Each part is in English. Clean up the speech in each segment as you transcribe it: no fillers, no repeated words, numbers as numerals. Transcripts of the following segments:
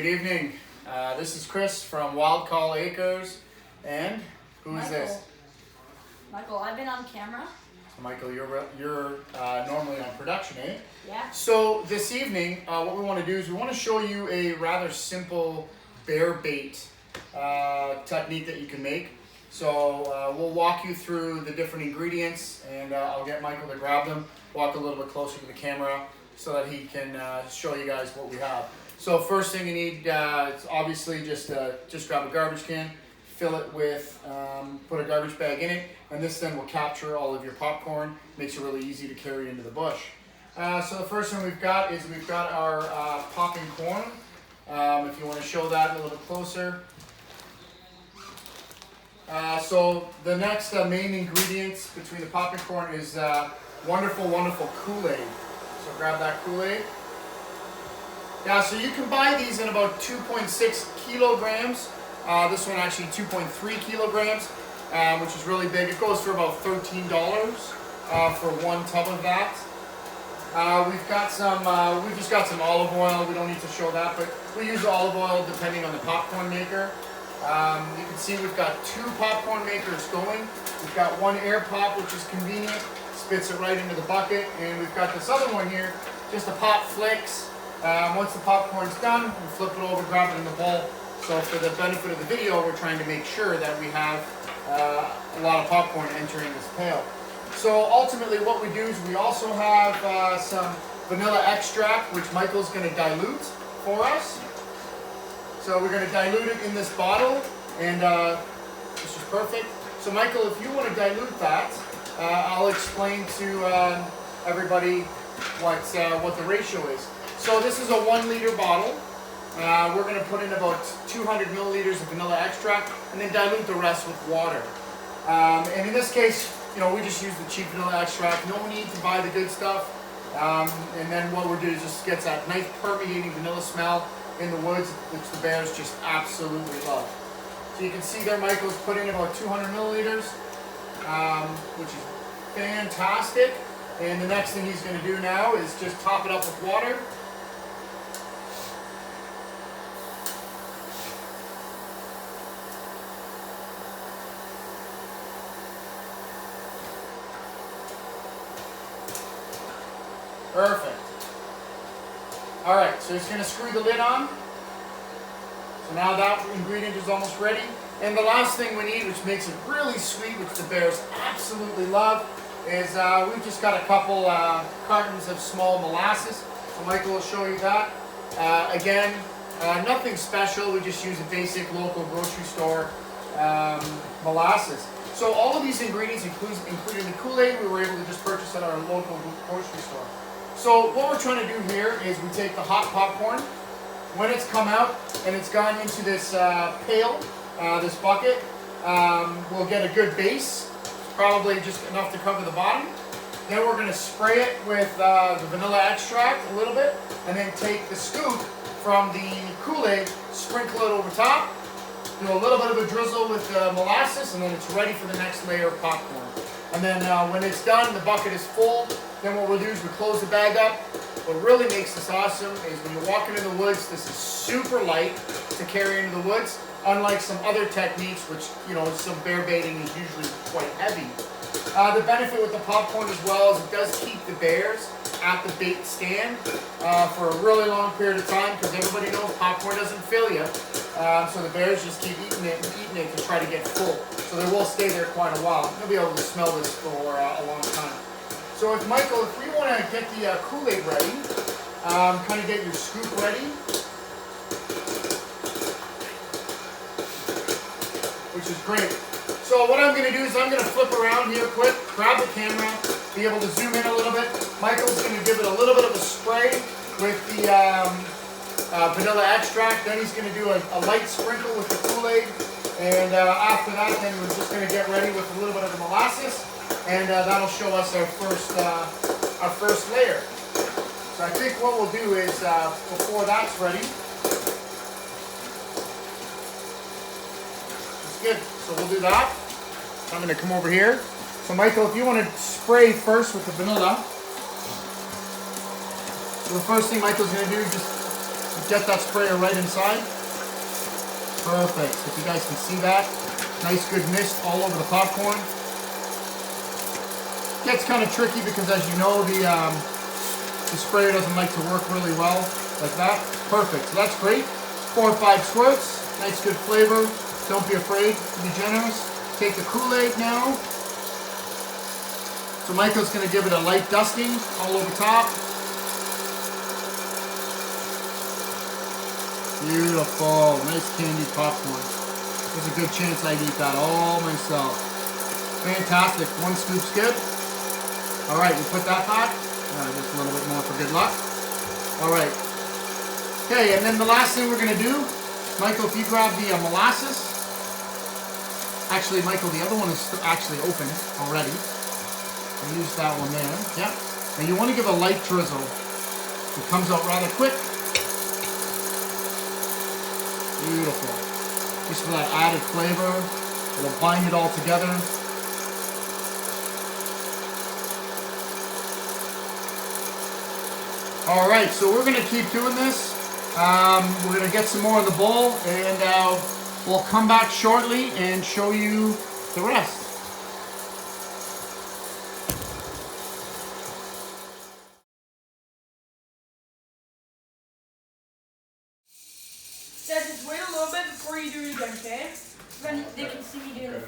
Good evening. This is Chris from Wildcall Acres, and who is this? Michael, I've been on camera. So Michael, you're normally on production, eh? Yeah. So this evening, what we want to do is we want to show you a rather simple bear bait technique that you can make. So we'll walk you through the different ingredients, and I'll get Michael to grab them, walk a little bit closer to the camera so that he can show you guys what we have. So first thing you need is obviously just grab a garbage can, fill it with, put a garbage bag in it, and this then will capture all of your popcorn. Makes it really easy to carry into the bush. So the first thing we've got our popping corn. If you want to show that a little bit closer. So the next main ingredients between the popping corn is wonderful Kool-aid. So grab that Kool-aid. Yeah, so you can buy these in about 2.6 kilograms. This one actually 2.3 kilograms, which is really big. It goes for about $13 for one tub of that. We've just got some olive oil. We don't need to show that, but we use olive oil depending on the popcorn maker. You can see we've got two popcorn makers going. We've got one air pop, which is convenient, spits it right into the bucket, and we've got this other one here, just a pop flicks. Once the popcorn's done, we flip it over, grab it in the bowl. So for the benefit of the video, we're trying to make sure that we have a lot of popcorn entering this pail. So ultimately what we do is we also have some vanilla extract, which Michael's going to dilute for us. So we're going to dilute it in this bottle, and this is perfect. So Michael, if you want to dilute that, I'll explain to everybody what the ratio is. So this is a 1 liter bottle. We're going to put in about 200 milliliters of vanilla extract and then dilute the rest with water. And in this case, we just use the cheap vanilla extract. No need to buy the good stuff. And then what we'll do is just get that nice permeating vanilla smell in the woods, which the bears just absolutely love. So you can see there Michael's put in about 200 milliliters, which is fantastic. And the next thing he's going to do now is just top it up with water. Perfect. All right, so he's going to screw the lid on. So now that ingredient is almost ready. And the last thing we need, which makes it really sweet, which the bears absolutely love, is we've just got a couple cartons of small molasses. So Michael will show you that. Again, nothing special. We just use a basic local grocery store molasses. So all of these ingredients, including the Kool-Aid, we were able to just purchase at our local grocery store. So what we're trying to do here is we take the hot popcorn. When it's come out and it's gone into this pail, this bucket, we'll get a good base, probably just enough to cover the bottom. Then we're going to spray it with the vanilla extract a little bit, and then take the scoop from the Kool-Aid, sprinkle it over top, do a little bit of a drizzle with molasses, and then it's ready for the next layer of popcorn. And then when it's done, the bucket is full. Then what we'll do is we close the bag up. What really makes this awesome is when you're walking in the woods, this is super light to carry into the woods, unlike some other techniques, which, some bear baiting is usually quite heavy. The benefit with the popcorn as well is it does keep the bears at the bait stand for a really long period of time, because everybody knows popcorn doesn't fill you. So the bears just keep eating it to try to get full. So they will stay there quite a while. You'll be able to smell this for a long time. So if Michael, if we want to get the Kool-Aid ready, kind of get your scoop ready, which is great. So what I'm going to do is I'm going to flip around here quick, grab the camera, be able to zoom in a little bit. Michael's going to give it a little bit of a spray with the vanilla extract. Then he's going to do a light sprinkle with the Kool-Aid. And after that, then we're just going to get ready with a little bit of the molasses. And that'll show us our first layer. So I think what we'll do is, before that's ready, it's good. So we'll do that. So I'm going to come over here. So Michael, if you want to spray first with the vanilla. So the first thing Michael's going to do is just get that sprayer right inside. Perfect. If you guys can see that, nice good mist all over the popcorn. Gets kind of tricky because, as you know, the sprayer doesn't like to work really well like that. Perfect. So that's great. 4 or 5 squirts. Nice good flavor. Don't be afraid to be generous. Take the Kool-Aid now. So Michael's going to give it a light dusting all over top. Beautiful. Nice candy popcorn. There's a good chance I'd eat that all myself. Fantastic. 1 scoop's good. Alright, we put that back. Just a little bit more for good luck. Alright. Okay, and then the last thing we're going to do, Michael, if you grab the molasses. Actually, Michael, the other one is actually open already. I'll use that one there. Yeah. And you want to give a light drizzle. It comes out rather quick. Beautiful. Just for that added flavor. It'll bind it all together. All right, so we're going to keep doing this. We're going to get some more in the bowl, and we'll come back shortly and show you the rest. Guys, just wait a little bit before you do it again, okay? Then they can see me doing it.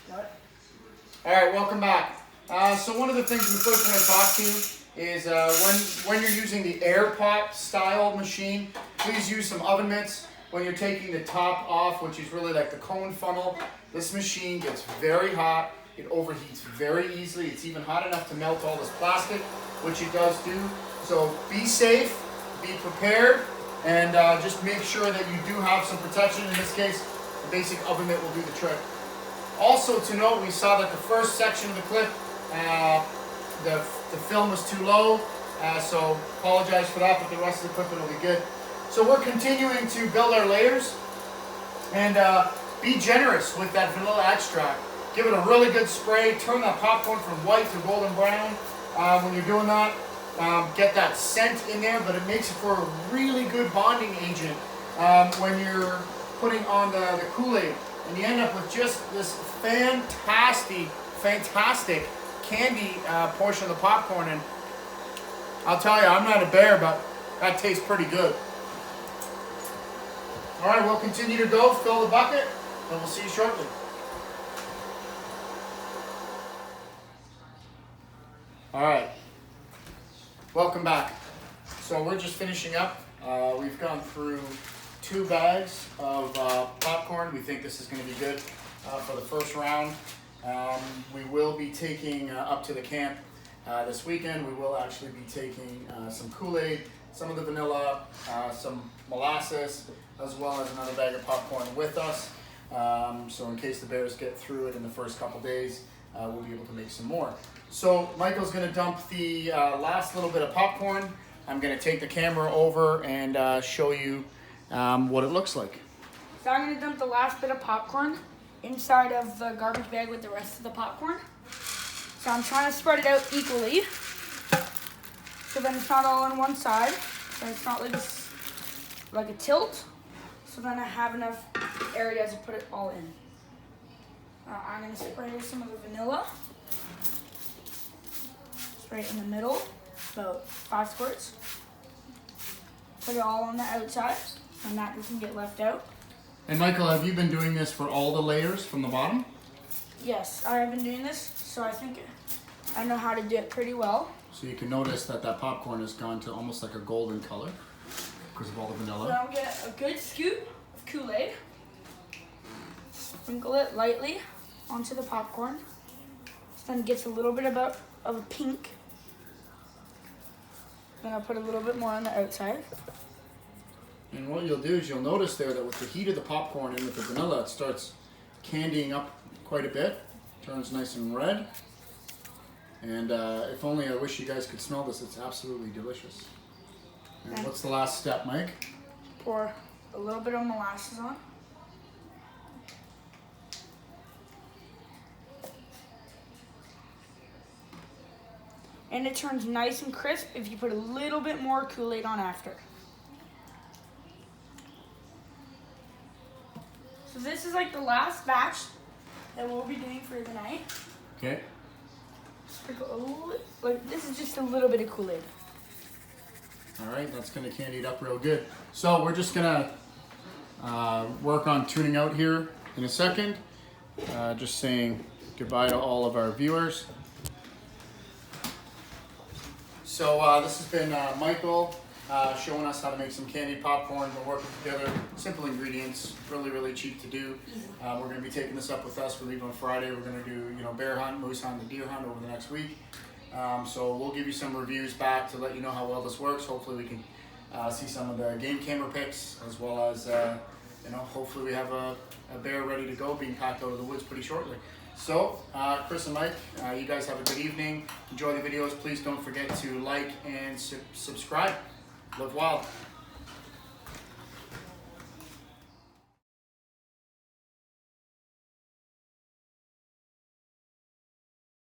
What? All right, welcome back. So one of the things we first want to talk to you is when you're using the air pot style machine, please use some oven mitts when you're taking the top off, which is really like the cone funnel. This machine gets very hot. It overheats very easily. It's even hot enough to melt all this plastic, which it does do. So be safe, be prepared, and just make sure that you do have some protection. In this case, the basic oven mitt will do the trick. Also to note, we saw that the first section of the clip, the film was too low, so apologize for that, but the rest of the equipment will be good. So we're continuing to build our layers, and be generous with that vanilla extract. Give it a really good spray. Turn that popcorn from white to golden brown when you're doing that. Get that scent in there, but it makes it for a really good bonding agent when you're putting on the Kool-Aid. And you end up with just this fantastic candy portion of the popcorn. And I'll tell you, I'm not a bear, but that tastes pretty good. All right, we'll continue to go, fill the bucket, and we'll see you shortly. All right, welcome back. So we're just finishing up. We've gone through 2 bags of popcorn. We think this is going to be good for the first round. We will be taking up to the camp this weekend. We will actually be taking some Kool-Aid, some of the vanilla, some molasses, as well as another bag of popcorn with us. So in case the bears get through it in the first couple days, we'll be able to make some more. So Michael's going to dump the last little bit of popcorn. I'm going to take the camera over and show you what it looks like. So I'm going to dump the last bit of popcorn inside of the garbage bag with the rest of the popcorn. So I'm trying to spread it out equally, so then it's not all on one side, so it's not like a tilt, so then I have enough area to put it all in. I'm going to spray with some of the vanilla, spray it in the middle, about 5 squirts. Put it all on the outside, and that doesn't get left out. And Michael, have you been doing this for all the layers from the bottom? Yes, I have been doing this, so I think I know how to do it pretty well. So you can notice that that popcorn has gone to almost like a golden color because of all the vanilla. So I'll get a good scoop of Kool-Aid, sprinkle it lightly onto the popcorn, so then it gets a little bit of a pink. Then I'll put a little bit more on the outside. And what you'll do is you'll notice there that with the heat of the popcorn and with the vanilla, it starts candying up quite a bit. Turns nice and red. And if only I wish you guys could smell this, it's absolutely delicious. And what's the last step, Mike? Pour a little bit of molasses on. And it turns nice and crisp if you put a little bit more Kool-Aid on after. So this is like the last batch that we'll be doing for the night. Okay. Sprinkle, like this is just a little bit of Kool-Aid. All right, that's gonna candy it up real good. So we're just gonna work on tuning out here in a second. Just saying goodbye to all of our viewers. So this has been Michael showing us how to make some candied popcorn. We're working together, simple ingredients, really cheap to do. We're going to be taking this up with us. We leave on Friday. We're going to do bear hunt, moose hunt, and deer hunt over the next week. So we'll give you some reviews back to let you know how well this works. Hopefully we can see some of the game camera pics, as well as hopefully we have a bear ready to go, being packed out of the woods pretty shortly. So, Chris and Mike, you guys have a good evening. Enjoy the videos. Please don't forget to like and subscribe. Live wild.